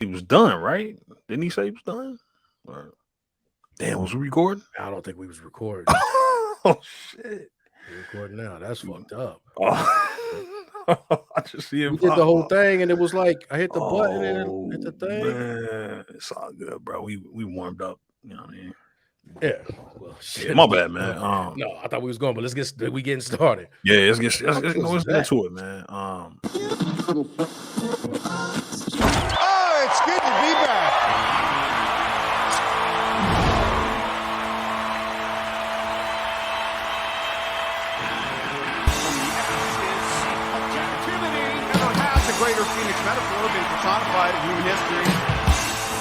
He was done, right? Didn't he say he was done? Or, damn, was we recording? I don't think we was recording. Oh shit! We're recording now. That's fucked up. I just see it. We did the whole thing, and it was like I hit the button and it hit the thing. Man, it's all good, bro. We warmed up. You know what I mean? Yeah. Well, shit. My bad, man. No, I thought we was going, but we getting started. Yeah, let's get into it, man. Oh, it's good to be back. Objectivity never has a greater Phoenix metaphor been personified in human history.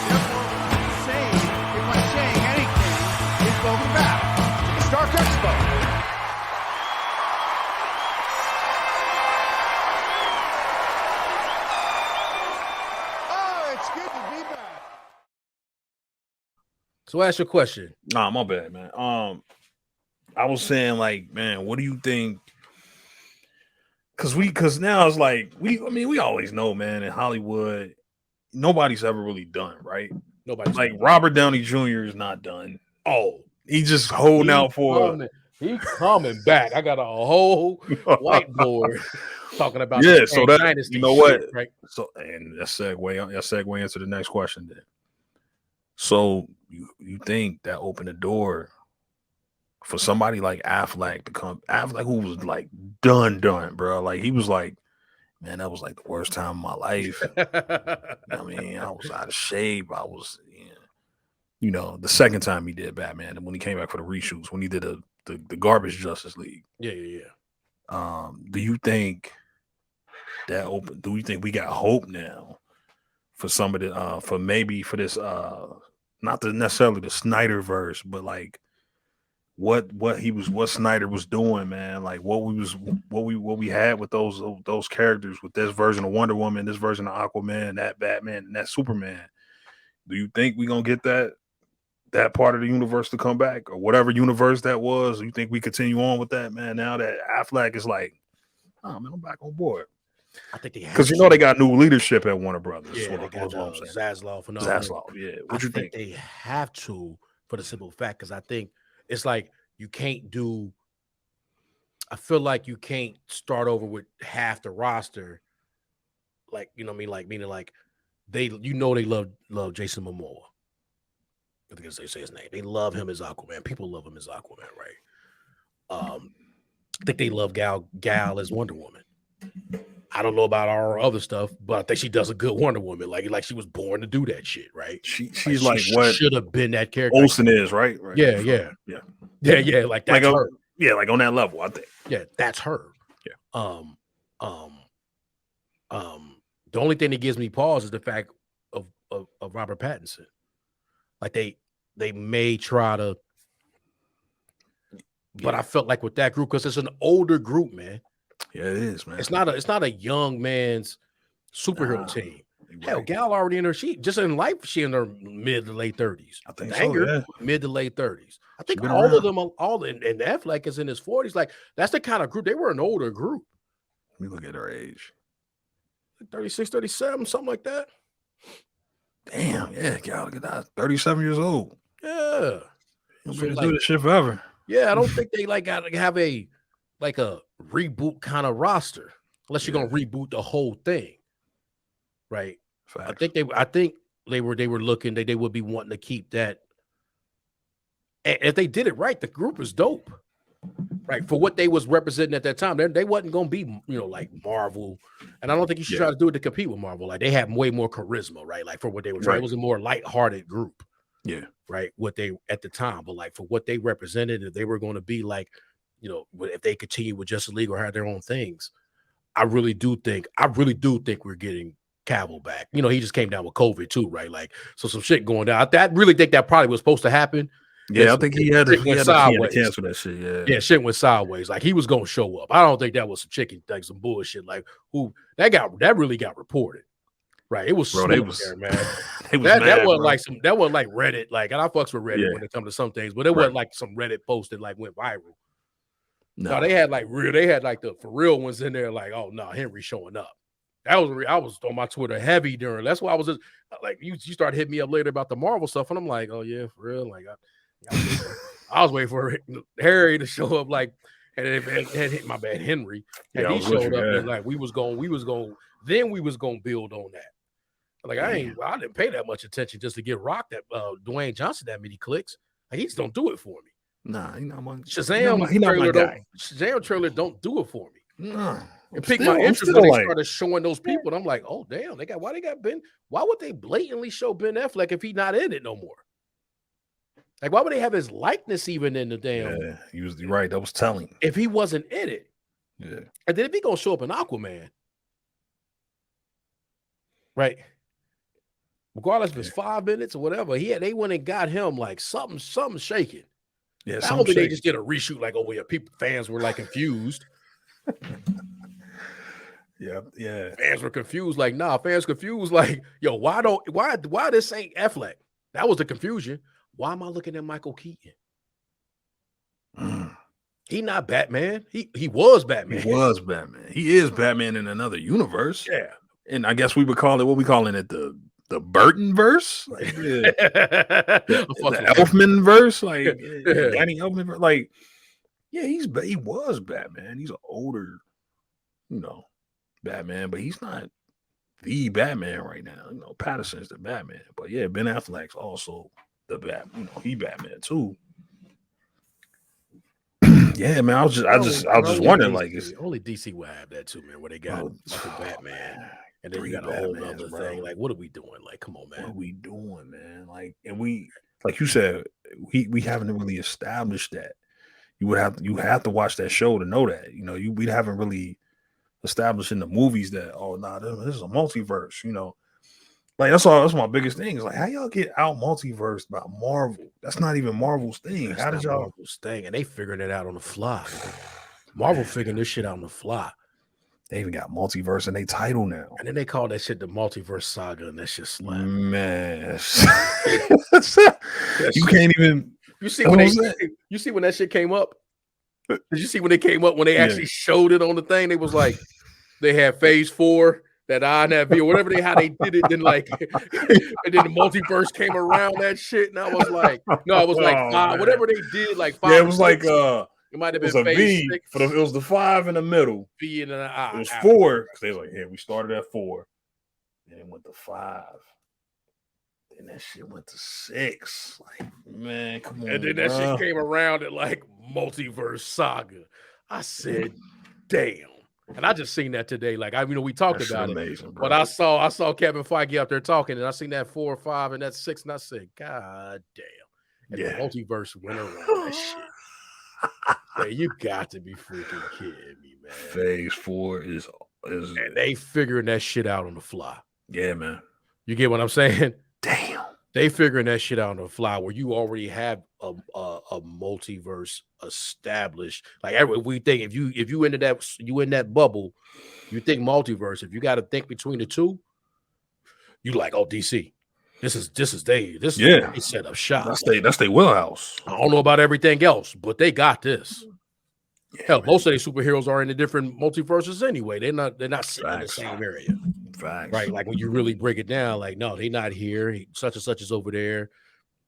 Therefore, what I'm saying, if I'm saying anything, is welcome back to the Stark Expo. Oh, it's good to be back. So ask your question. Nah, my bad, man. I was saying, like, man, what do you think? Because now it's like we always know, man, in Hollywood, nobody's ever really done, right? Nobody's like Robert Downey Jr. is not done. Oh, he just holding out for. He's coming back. I got a whole whiteboard talking about. Yeah, so that you know what, shit, right? So and that segue into the next question then. So you think that opened the door for somebody like Affleck who was like done, bro? Like he was like, man, that was like the worst time of my life. I mean, I was out of shape. I was, you know, the second time he did Batman, and when he came back for the reshoots, when he did the garbage Justice League. Yeah. Do you think that open? Do you think we got hope now for somebody? For this not necessarily the Snyderverse, but like what Snyder was doing, man. Like what we had with those characters, with this version of Wonder Woman, this version of Aquaman, that Batman, and that Superman. Do you think we're gonna get that part of the universe to come back, or whatever universe that was? You think we continue on with that, man? Now that Affleck is like, oh man, I'm back on board. I think because they got new leadership at Warner Brothers. Yeah, they got Zaslav and all Zaslav. Yeah, what you think? They have to, for the simple fact, because I think it's like you can't do. I feel like you can't start over with half the roster. Like, you know what I mean? Like, meaning like they love Jason Momoa. I think they say his name. They love him as Aquaman. People love him as Aquaman, right? I think they love Gal as Wonder Woman. I don't know about our other stuff, but I think she does a good Wonder Woman. Like she was born to do that shit, right? She's like what should have been that character. Olsen is, right? Yeah. Like that's her. Yeah, like on that level, I think. Yeah, that's her. Yeah. The only thing that gives me pause is the fact of Robert Pattinson. Like they may try to, but I felt like with that group, because it's an older group, man. Yeah, it is, man. It's not a young man's superhero team. Hell, Gal already in her just in life, she in her mid to late 30s. I think so, yeah. Mid to late 30s. I think all of them, and Affleck is in his 40s. Like that's the kind of group. They were an older group. Let me look at her age. 36, 37, something like that. Damn, yeah, Gal, look at that. 37 years old. Yeah. You'll be able to do this shit forever. Yeah, I don't think they like got to have a reboot kind of roster, unless you're gonna reboot the whole thing, right? Facts. I think they were looking they would be wanting to keep that. And if they did it right, the group is dope, right? For what they was representing at that time, they wasn't gonna be like Marvel, and I don't think you should try to do it to compete with Marvel. Like they have way more charisma, right? Like for what they were trying, it was a more lighthearted group, right? What they at the time, but like for what they represented, if they were going to be like. If they continue with Justice League or have their own things, I really do think we're getting Cavill back. He just came down with COVID too, right? Like, so some shit going down. I really think that probably was supposed to happen. Yeah, I think he had to cancel that shit. Yeah, shit went sideways. Like he was gonna show up. I don't think that was some chicken, like some bullshit. Like that really got reported. Right, it was there, man. That wasn't like Reddit. Like, and I fucks with Reddit when it comes to some things, but it wasn't like some Reddit post that like went viral. No, they had like the for real ones in there. Like, oh no, Henry showing up. I was on my Twitter heavy during. That's why I was just like, you started hitting me up later about the Marvel stuff, and I'm like, oh yeah, for real. Like I was waiting for Harry to show up, like, and it had hit my bad Henry, and Yeah, I he was with showed you, up, yeah. and like we was going to build on that. Like I didn't pay that much attention just to get rocked at Dwayne Johnson that many clicks. Like he just don't do it for me. Nah, he not my Shazam he not my guy. Shazam trailer don't do it for me. Nah, It piqued my interest when they started showing those people, and I'm like, oh damn, why they got Ben? Why would they blatantly show Ben Affleck if he's not in it no more? Like, why would they have his likeness even in the damn? Yeah, you're right. That was telling. If he wasn't in it, yeah. And then if he gonna show up in Aquaman, right? Regardless if it's 5 minutes or whatever, they went and got him like something shaking. Yeah, I don't think they just did a reshoot like, oh yeah, fans were like confused. Yeah. Fans were confused, like, nah, fans confused, like, yo, why this ain't Affleck? That was the confusion. Why am I looking at Michael Keaton? He not Batman. He was Batman. He was Batman. He is Batman in another universe. Yeah. And I guess we would call it, what we calling it, the Burton verse, like the Elfman verse, like Danny Elfman, like he was Batman. He's an older, Batman, but he's not the Batman right now. Patterson's the Batman, but yeah, Ben Affleck's also the Batman. He Batman too. Yeah, man. I was just wondering, like, only DC will have that too, man. Where they got Batman. And then you got a whole other thing. Like, what are we doing? Like, come on, man. What are we doing, man? Like, and we, like you said, we haven't really established that. You have to watch that show to know that. We haven't really established in the movies that, oh nah, this is a multiverse. Like that's my biggest thing. Is like, how y'all get out multiverse by Marvel? That's not even Marvel's thing. How did y'all Marvel's thing? And they figured it out on the fly. Marvel figuring this shit out on the fly. They even got multiverse in their title now. And then they call that shit the multiverse saga, and that shit slap. Man. You can't even you see when that shit came up? Did you see when it came up when they actually showed it on the thing? They was like, they had phase 4, that I and that V, or whatever how they did it, then like and then the multiverse came around that shit, and I was like, no, it was like 5, whatever they did, like 5. Yeah, it was like it might have been a V, but it was the 5 in the middle. V and an I. It was 4 because they was like, we started at 4, then it went to 5, then that shit went to 6. Like, man, come on. And then that shit came around at like multiverse saga. I said, damn. And I just seen that today. Like, we talked about it, but I saw Kevin Feige out there talking, and I seen that 4 or 5 and that 6, and I said, God damn. And the multiverse went around that shit. Man, you got to be freaking kidding me, man. Phase 4 is and they figuring that shit out on the fly. Yeah, man. You get what I'm saying? Damn. They figuring that shit out on the fly where you already have a multiverse established. Like we think if you into that, you in that bubble, you think multiverse. If you got to think between the two, you like, oh, DC. This is they set up shop. That's their wheelhouse. I don't know about everything else, but they got this. Yeah, hell, most of these superheroes are in the different multiverses anyway. They're not sitting in the same area. Facts. Right. Like when you really break it down, like, no, they're not here. Such and such is over there.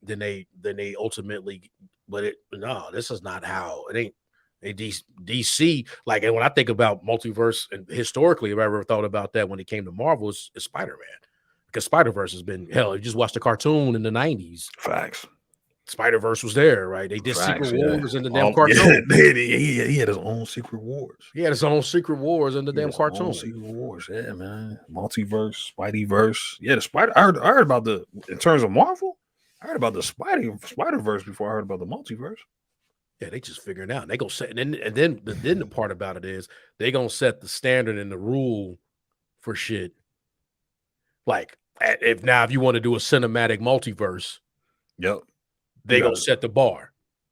Then they ultimately, this is not how it ain't. DC, like, and when I think about multiverse, and historically, if I ever thought about that when it came to Marvel, is Spider-Man. Because Spider-Verse has been, hell, you just watched the cartoon in the 90s. Facts. Spider-Verse was there, right? They did Secret Wars in the damn cartoon. He had his own Secret Wars. He had his own Secret Wars in the damn cartoon. Secret Wars, yeah, man. Multiverse, Spideyverse. Yeah, the Spider. I heard about in terms of Marvel, I heard about the Spider-Verse before I heard about the multiverse. Yeah, they just figuring it out. And they gonna set, and then the part about it is they gonna set the standard and the rule for shit. Like, if you want to do a cinematic multiverse, yep, they gonna set the bar.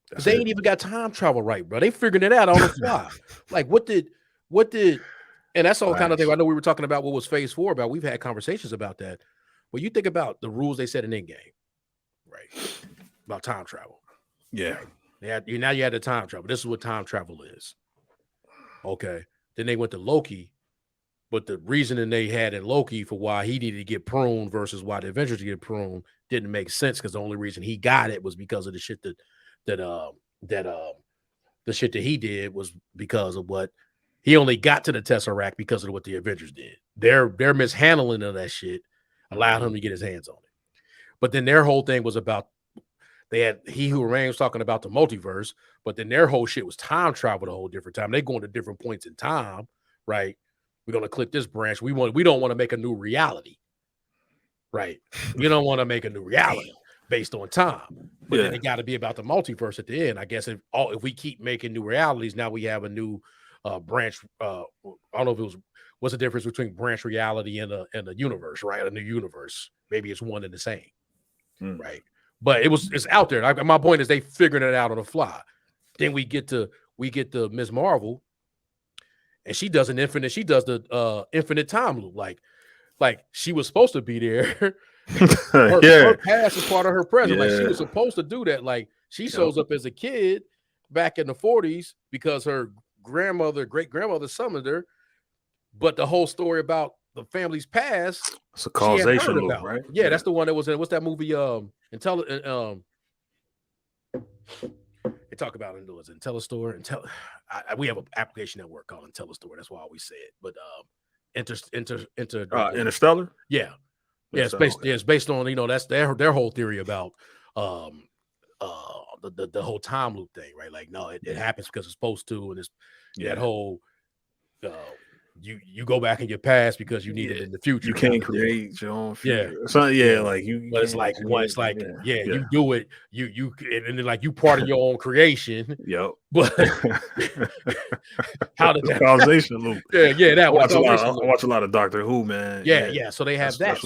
Because they ain't even got time travel right, bro. They figuring it out on the fly. Like, what did, and that's all kind of thing. I know we were talking about what was phase 4 about. We've had conversations about that. But you think about the rules they set in Endgame, right? About time travel. Yeah. Right? Now you had the time travel. This is what time travel is. Okay. Then they went to Loki. But the reasoning they had in Loki for why he needed to get pruned versus why the Avengers get pruned didn't make sense, because the only reason he got it was because of the shit that the shit that he did was because of what he only got to the Tesseract because of what the Avengers did. Their mishandling of that shit allowed him to get his hands on it. But then their whole thing was about, they had He Who Remains talking about the multiverse, but then their whole shit was time travel the whole different time. They going to different points in time, right? We're gonna clip this branch. We don't want to make a new reality, right? We don't want to make a new reality based on time. But then it got to be about the multiverse at the end. I guess if we keep making new realities, now we have a new branch. I don't know if it was, what's the difference between branch reality and a universe, right? A new universe. Maybe it's one and the same, right? But it's out there. My point is they figured it out on the fly. Then we get to Ms. Marvel, and she does the infinite time loop. Like she was supposed to be there. her past is part of her present. Like she was supposed to do that. Like she shows up as a kid back in the 40s because her great grandmother summoned her. But the whole story about the family's past, it's a causation loop, right? Yeah, that's the one that was in, what's that movie? They talk about it. It was IntelliStore. We have an application at work called IntelliStore. That's why I always say it. But Interstellar. Yeah, it's based on, that's their whole theory about the whole time loop thing, right? Like, no, it happens because it's supposed to, and it's that whole you go back in your past because you need it in the future. You can't create your own future. Like you. But it's like once, you do it, you and then like you part of your own creation. Yep. But how did that causation loop? Yeah. That I watch a lot of Doctor Who, man. Yeah. So they have that.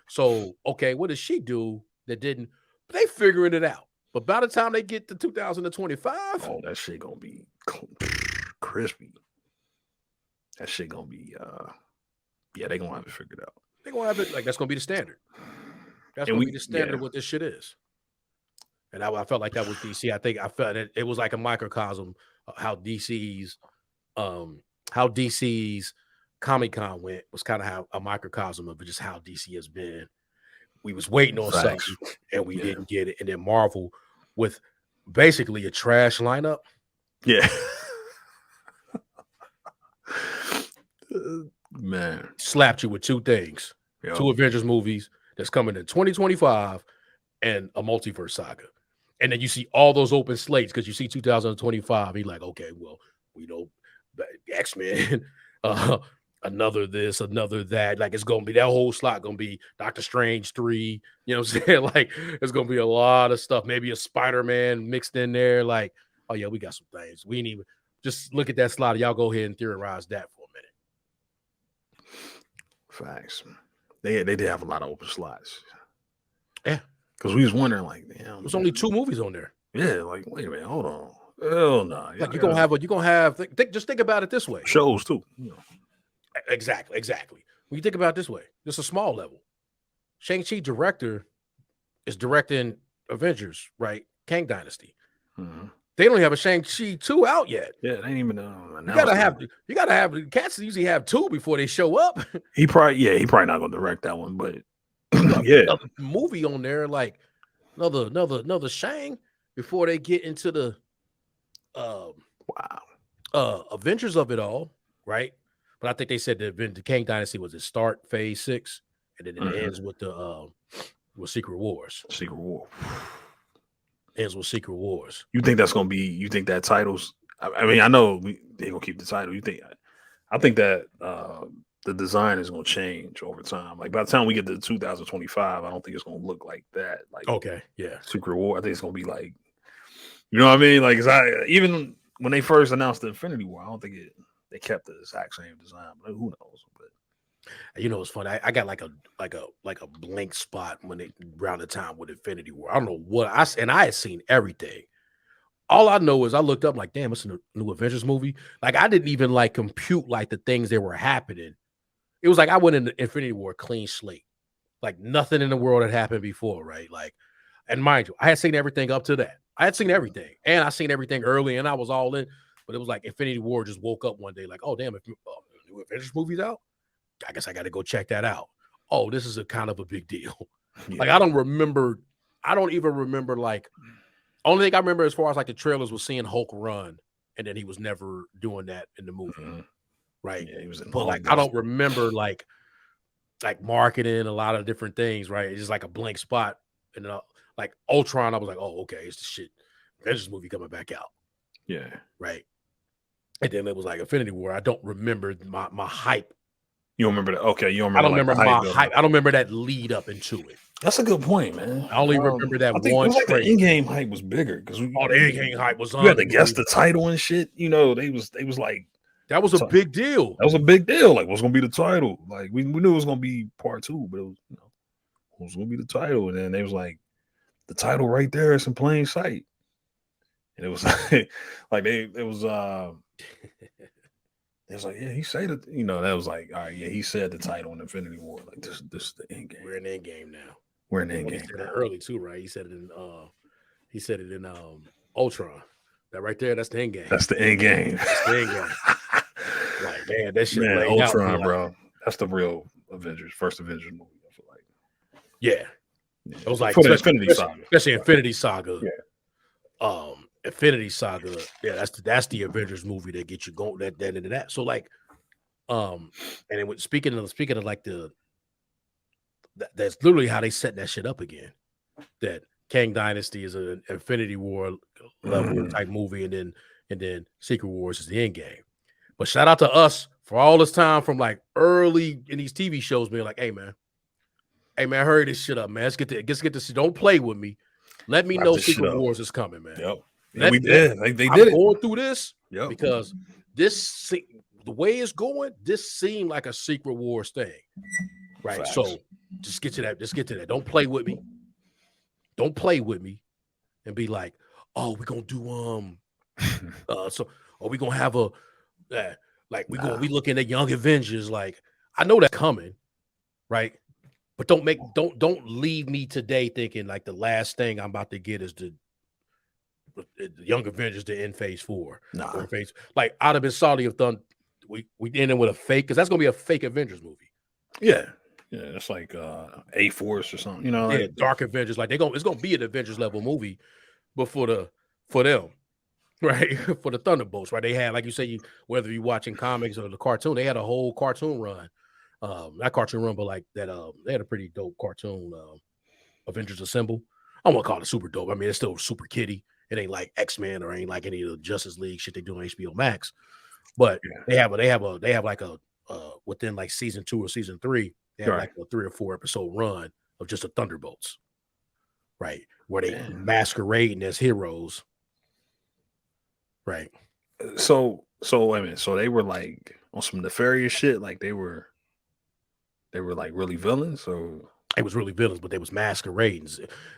So okay, what does she do that didn't? They figuring it out. But by the time they get to 2025, oh, that shit gonna be crispy. That shit gonna be they gonna have it figured out. They gonna have it, like, that's gonna be the standard. That's gonna be the standard of what this shit is. And I felt like that was DC. I felt it was like a microcosm of how DC's Comic-Con went, was kind of how a microcosm of just how DC has been. We was waiting on something and we didn't get it. And then Marvel, with basically a trash lineup. Yeah. Man, slapped you with two things. Two Avengers movies that's coming in 2025 and a multiverse saga. And then you see all those open slates because you see 2025. He's like, okay, well, we know X-Men, another this, another that. Like, it's gonna be that whole slot gonna be Doctor Strange 3. You know what I'm saying? Like, it's gonna be a lot of stuff. Maybe a Spider-Man mixed in there. Like, oh yeah, we got some things. We ain't even just look at that slot. Y'all go ahead and theorize that for a minute. Facts. They did have a lot of open slots. Yeah. Because we was wondering, like, damn, there's only 2 movies on there. Yeah, like, wait a minute, hold on. Hell no. Like, you're gonna have just think about it this way. Shows too. Exactly. When you think about it this way, just a small level. Shang-Chi director is directing Avengers, right? Kang Dynasty. Mm-hmm. They don't have a Shang-Chi 2 out yet. Yeah, they ain't even you gotta have cats usually have 2 before they show up. He probably not gonna direct that one, but another movie on there, like another Shang before they get into the Avengers of it all, right? But I think they said the Kang Dynasty was the start phase 6, and then it ends with the with Secret Wars. Ends with Secret Wars. You think that's gonna be? You think that titles? I mean, I know they're gonna keep the title. You think? I think that the design is gonna change over time. Like, by the time we get to 2025, I don't think it's gonna look like that. Like, okay, yeah, Secret War. I think it's gonna be like, you know what I mean? Like, even when they first announced the Infinity War, I don't think they kept the exact same design. But who knows? But you know, it's funny. I got like a blank spot around the time with Infinity War. I don't know what I had seen everything. All I know is I looked up like, damn, it's a new Avengers movie. Like, I didn't even like compute like the things that were happening. It was like I went into Infinity War clean slate, like nothing in the world had happened before, right? Like, and mind you, I had seen everything up to that. I had seen everything, and I seen everything early, and I was all in. But it was like Infinity War just woke up one day, like, oh damn, new Avengers movie's out. I guess I got to go check that out. Oh, this is a kind of a big deal. Yeah. Like I don't even remember like only thing I remember as far as like the trailers was seeing Hulk run, and then he was never doing that in the movie, right? Yeah, he was in but like I don't remember like marketing a lot of different things, right? It's just like a blank spot, and like Ultron, I was like, oh, okay, it's the shit. Avengers movie coming back out, yeah, right? And then it was like Infinity War. I don't remember my hype. You don't remember that? Okay, you don't I remember. don't remember my hype. I don't remember that lead up into it. That's a good point, man. I only remember that I think one. It was like the in-game hype was bigger because the in-game hype was on. You had to guess the title and shit. You know, they was like that was a big deal. That was a big deal. Like, what's gonna be the title? Like, we knew it was gonna be part 2, but it was what was gonna be the title? And then they was like, the title right there is in plain sight. And it was like it was like, yeah, he said it, that was like, all right, yeah, he said the title in Infinity War. Like this is the end game. We're in the end game now. We're in the end He game. said it early too, right? He said it in Ultron. That right there, that's the end game. That's the end game. That's the end game. Like, man, that shit. Man, Ultron, bro. That's the real Avengers, first Avengers movie, I feel like. Yeah. It was like Infinity Saga. Especially Infinity Saga. Yeah. Infinity Saga, yeah, that's the Avengers movie that gets you going that into that. So like, and then speaking of like that's literally how they set that shit up again. That Kang Dynasty is an Infinity War level type movie, and then Secret Wars is the end game. But shout out to us for all this time from like early in these TV shows being like, hey man, hurry this shit up, man. Let's get this. Don't play with me. Let me know Secret Wars is coming, man. Yep. Yeah, we did. They did it. Going through this because the way it's going, this seemed like a Secret Wars thing, right? Facts. So just get to that. Don't play with me. Don't play with me, and be like, oh, we're gonna do we're gonna have a we looking at Young Avengers. Like I know that's coming, right? But don't leave me today thinking like the last thing I'm about to get is the Young Avengers to end phase 4. Nah. Like I'd have been salty if done we ended with a fake, because that's gonna be a fake Avengers movie. Yeah. Yeah, it's like A-Force or something, like, Dark Avengers. Like it's gonna be an Avengers level movie, but for them, right? For the Thunderbolts, right? They had, like you say, whether you're watching comics or the cartoon, they had a whole cartoon run. Not cartoon run, but like that they had a pretty dope cartoon, Avengers Assemble. I don't want to call it super dope. I mean, it's still super kiddie. It ain't like X-Men or ain't like any of the Justice League shit they do on HBO Max. But they have like a within like season 2 or season 3, they have like a 3 or 4 episode run of just the Thunderbolts, right? Where they masquerading as heroes, right? So wait a minute. So they were like on some nefarious shit. Like they were like really villains, or it was really villains, but they was masquerading.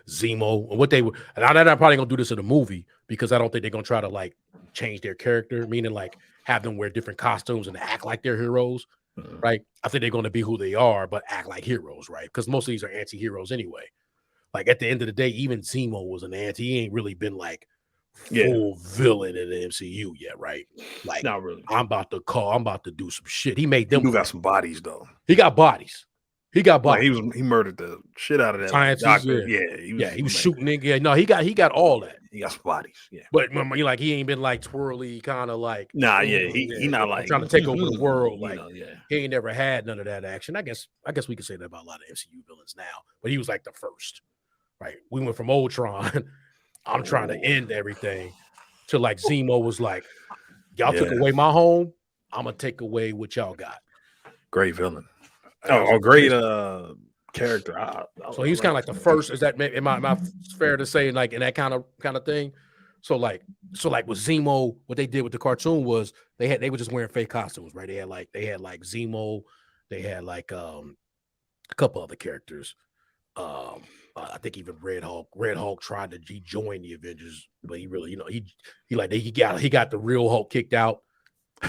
Zemo and what they were, and I'm not probably gonna do this in a movie because I don't think they're gonna try to like change their character, meaning like have them wear different costumes and act like they're heroes, right? I think they're gonna be who they are, but act like heroes, right? Because most of these are anti-heroes anyway. Like at the end of the day, even Zemo was an anti. He ain't really been like full villain in the MCU yet, right? Like not really. I'm about to do some shit. He made them. He got some bodies though. He got bodies. He got bodies. Like he murdered the shit out of that scientists, doctor. He was shooting in. Yeah, no, he got all that. He got some bodies. Yeah, but like he ain't been like twirly, kind of like he not like trying to take over the world. Like he ain't never had none of that action. I guess we could say that about a lot of MCU villains now. But he was like the first, right? We went from Ultron. I'm trying to end everything to like Zemo was like, y'all took away my home. I'm gonna take away what y'all got. Great villain. Oh, great character. So he's kind of like the first. Is that am I fair to say, like in that kind of thing? So like with Zemo, what they did with the cartoon was they were just wearing fake costumes, right? They had like Zemo, they had like a couple other characters. I think even Red Hulk tried to join the Avengers, but he really, he got the real Hulk kicked out,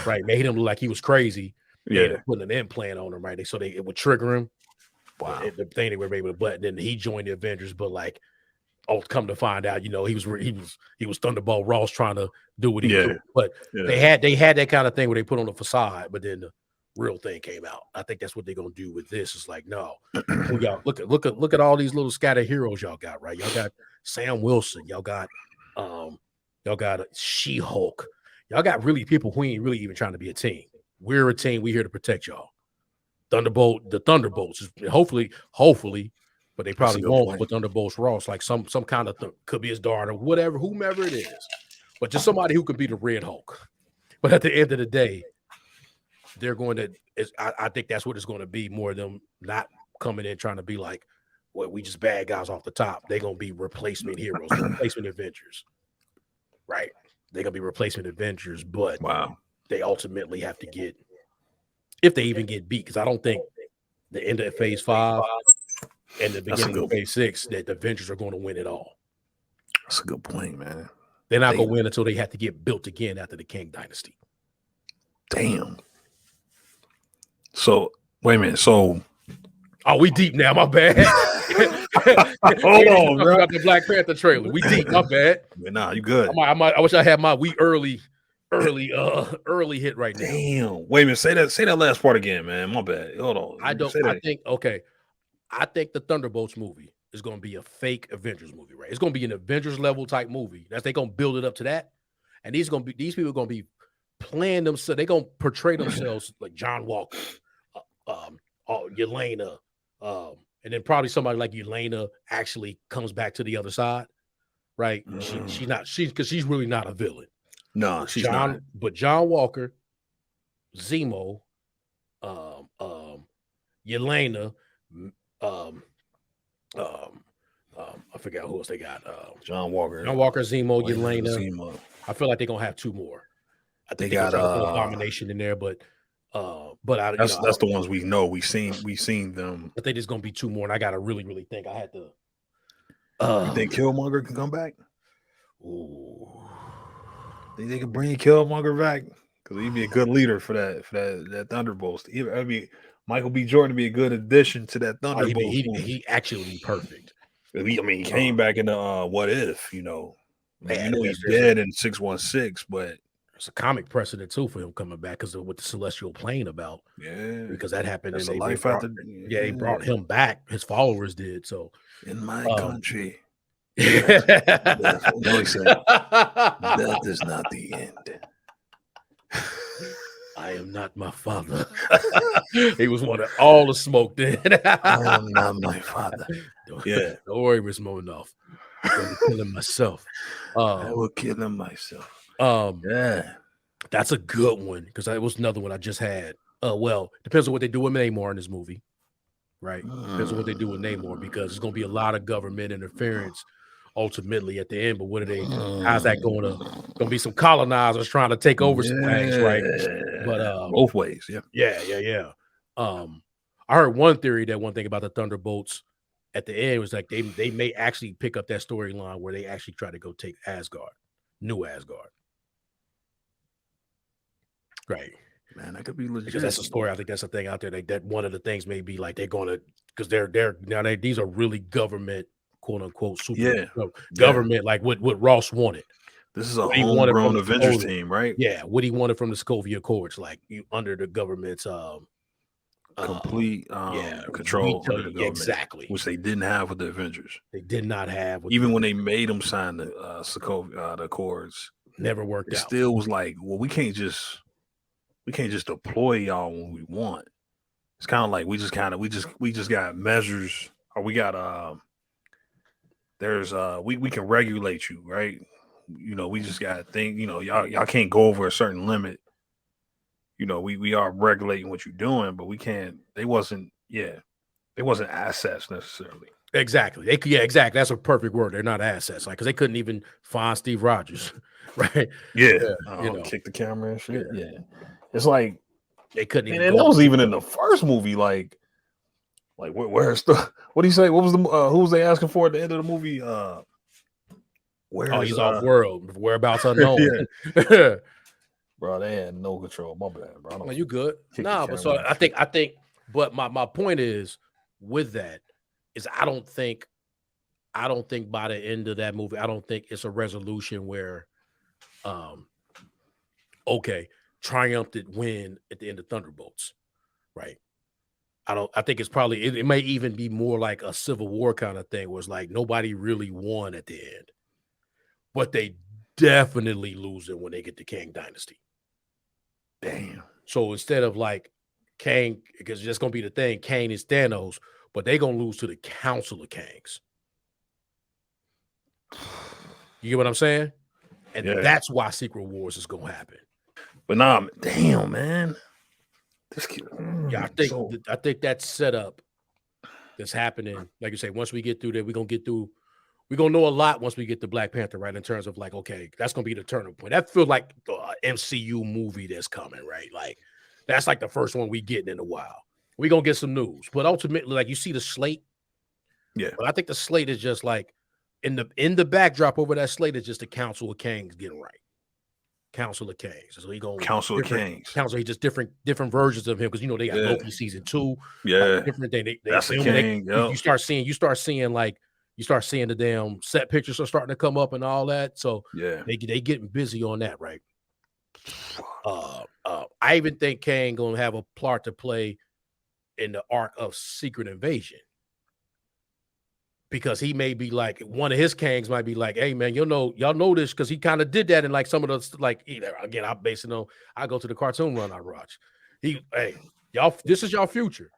right? Made him look like he was crazy. Yeah, putting an implant on him, right? It would trigger him. Wow, the thing they were able to button. Then he joined the Avengers, but like, come to find out, he was Thunderbolt Ross trying to do what he did. But they had that kind of thing where they put on a facade, but then real thing came out. I think that's what they're gonna do with this. It's like, no, y'all look at all these little scattered heroes y'all got, right? Y'all got Sam Wilson, y'all got She-Hulk, y'all got really people who ain't really even trying to be a team. We're a team, we're here to protect y'all. The Thunderbolts, hopefully, but they probably won't put Thunderbolts Ross, like some kind of could be his daughter, whatever, whomever it is, but just somebody who could be the Red Hulk. But at the end of the day, they're going to. I think that's what it's going to be. More of them not coming in trying to be like, well, we just bad guys off the top. They're going to be replacement heroes, replacement Avengers, right? They're going to be replacement Avengers, but they ultimately have to get, if they even get beat, because I don't think the end of Phase 5 and the beginning of Phase 6 that the Avengers are going to win it all. That's a good point, man. They're not going to win until they have to get built again after the King Dynasty. Damn. So wait a minute. So, we deep now. My bad. Hold on, bro. About the Black Panther trailer. We deep. My bad. Nah, you good. I wish I had my early hit right now. Damn. Wait a minute. Say that last part again, man. My bad. Hold on. I think the Thunderbolts movie is going to be a fake Avengers movie, right? It's going to be an Avengers level type movie. They're going to build it up to that, and these people are going to be playing themselves. They're going to portray themselves like John Walker, Yelena, and then probably somebody like Yelena actually comes back to the other side, right? She's really not a villain. No, she's not. But John Walker, Zemo, Yelena, I forget who else they got. John Walker, Zemo, Yelena. I feel like they're gonna have two more. I think they got Abomination in there, but that's the ones we know. We've seen them. I think there's gonna be two more, and I gotta really, really think. I had to. You think Killmonger can come back? Ooh. Think they can bring Killmonger back? Because he'd be a good leader for that Thunderbolts. I mean, Michael B. Jordan would be a good addition to that Thunderbolts. He actually be perfect. He came back in the What If, you know he's dead in 616, but there's a comic precedent too for him coming back because of what the Celestial Plane about. Yeah, because that happened. That's and they brought him back. His followers did. So in my country. Death is not the end. I am not my father. He was wanting all the smoke then. I am not my father. Don't worry, Miss Monoff. I'm killing myself. I will kill him myself. That's a good one because that was another one I just had. Well, depends on what they do with Namor in this movie, right? Depends on what they do with Namor because there's going to be a lot of government interference ultimately at the end. But what are they? How's that going to be some colonizers trying to take over some things, right? But both ways, yeah. I heard one thing about the Thunderbolts at the end was like they may actually pick up that storyline where they actually try to go take Asgard, new Asgard. Right. Man, that could be legit. Because that's a story. I think that's a thing out there. That one of the things may be like they're going to, because these are really government, quote unquote, government, like what Ross wanted. This is a homegrown Avengers team, right? Yeah, what he wanted from the Sokovia Accords, like under the government's complete control of the government, exactly, which they didn't have with the Avengers. They did not have, even when they made them sign the Sokovia Accords. Never worked out. It still was like, well, we can't just deploy y'all when we want. It's kind of like we just got measures, or we got we can regulate you, right? We just got to think, y'all can't go over a certain limit. We are regulating what you're doing, but we can't. They wasn't assets necessarily. Exactly. Exactly. That's a perfect word. They're not assets, like because they couldn't even find Steve Rogers, right? Yeah. Kick the camera and shit. Yeah. It's like they couldn't even. And that was even in the first movie. Like where's the? What do you say? What was the? Who was they asking for at the end of the movie? He's off world. Whereabouts unknown. Bro, they had no control. My bad, bro. Well, you good? Nah, but so I think. But my point is with that is I don't think by the end of that movie, I don't think it's a resolution where, triumphant win at the end of Thunderbolts. right? I think it's probably it may even be more like a Civil War kind of thing, where it's like nobody really won at the end, but they definitely lose it when they get to Kang Dynasty. Damn. So instead of like Kang, because it's just gonna be the thing, Kang is Thanos, but they're gonna lose to the Council of Kangs. You get what I'm saying? And that's why Secret Wars is gonna happen. But nah, damn, man. This kid, Yeah, I think that setup that's happening. Like you say, once we get through there, we're gonna know a lot once we get to Black Panther, right? In terms of like, okay, that's gonna be the turning point. That feels like the MCU movie that's coming, right? Like that's like the first one we getting in a while. We're gonna get some news, but ultimately, like you see the slate. Yeah, but I think the slate is just like in the backdrop over that slate is just the Council of Kangs getting right. Council of Kangs. So he going Council of Kangs. Council, he just different versions of him because they got Loki season 2. Yeah, different thing. That's a Kang. You start seeing the damn set pictures are starting to come up and all that. So yeah, they getting busy on that, right? I even think Kang gonna have a part to play in the arc of Secret Invasion. Because he may be like one of his Kangs might be like, hey man, y'all know this because he kind of did that in like some of those like again, I'm basing on I go to the cartoon run I watch. Y'all, this is y'all future.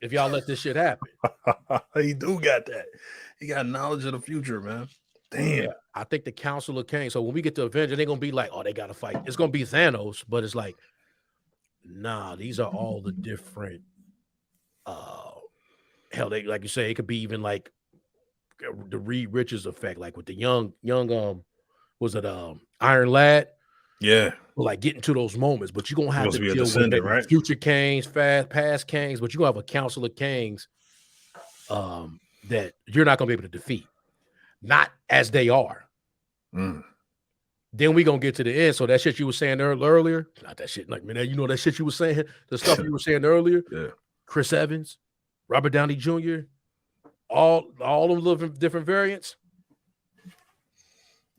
If y'all let this shit happen. He do got that. He got knowledge of the future, man. Damn. Yeah, I think the Council of Kangs. So when we get to Avengers, they're gonna be like, oh, they gotta fight. It's gonna be Thanos, but it's like, nah, these are all the different hell, they like you say, it could be even like the Reed Richards effect, like with the young was it Iron Lad? Yeah, like getting to those moments, but you're gonna have to deal with right? future Kangs, past Kangs, but you're gonna have a Council of Kangs that you're not gonna be able to defeat, not as they are. Then we're gonna get to the end. So that shit you were saying earlier, not that shit, like man, that shit you were saying, the stuff you were saying earlier, yeah. Chris Evans, Robert Downey Jr., all of the different variants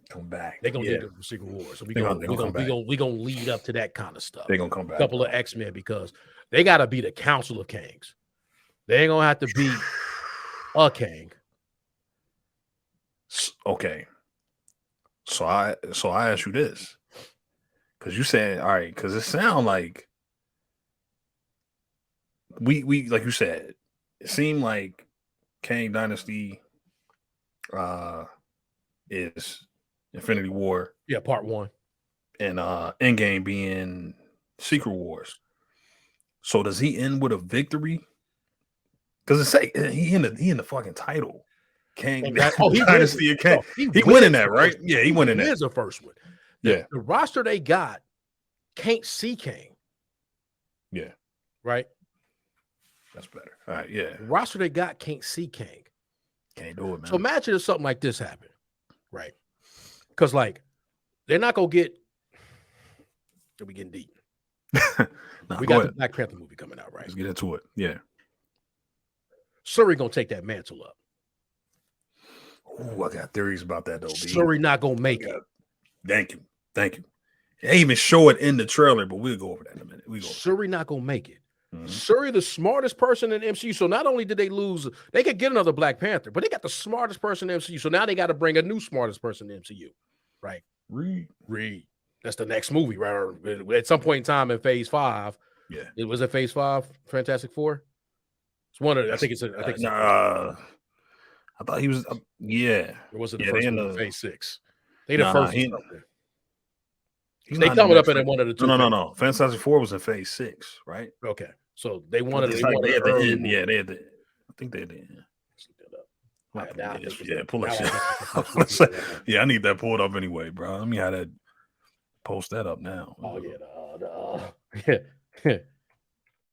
come back. They're gonna get the Secret Wars. So we're gonna lead up to that kind of stuff. They're gonna come back. A couple of X-Men because they gotta be the Council of Kangs. They ain't gonna have to be a Kang. Okay. So I ask you this. Because you said, all right, because it sound like we like you said, it seemed like Kang Dynasty is Infinity War. Yeah, part 1. And Endgame being Secret Wars. So does he end with a victory? Because it say he in the fucking title. Kang Dynasty of Kang. He winning that, right? Yeah, he winning that. He is the first one. Yeah. The roster they got can't see Kang. Yeah. Right? That's better. All right, yeah. The roster they got can't see Kang. Can't do it, man. So imagine if something like this happened, right? Because like they're not gonna get. We getting deep. We got the Black Panther movie coming out, right? Let's get into it. Yeah. Shuri gonna take that mantle up. Oh, I got theories about that though. Shuri not gonna make it. Thank you. They even show it in the trailer, but we'll go over that in a minute. Shuri not gonna make it. Shuri, the smartest person in the MCU. So not only did they lose, they could get another Black Panther, but they got the smartest person in the MCU. So now they got to bring a new smartest person in the MCU, right? Reed. That's the next movie, right? At some point in time in Phase 5. Yeah. It was at Phase 5, Fantastic Four. It's one of. I think it's. I thought he was. Yeah. Or was it the first one? Phase 6. They the first. They coming up in one of the two. No. Fantastic Four was in Phase 6, right? Okay. So they wanted. They had the end. Yeah, they had the. I think they did. Yeah, pull that shit. Yeah, I need that pulled up anyway, bro. Let me have that. Post that up now. Oh yeah.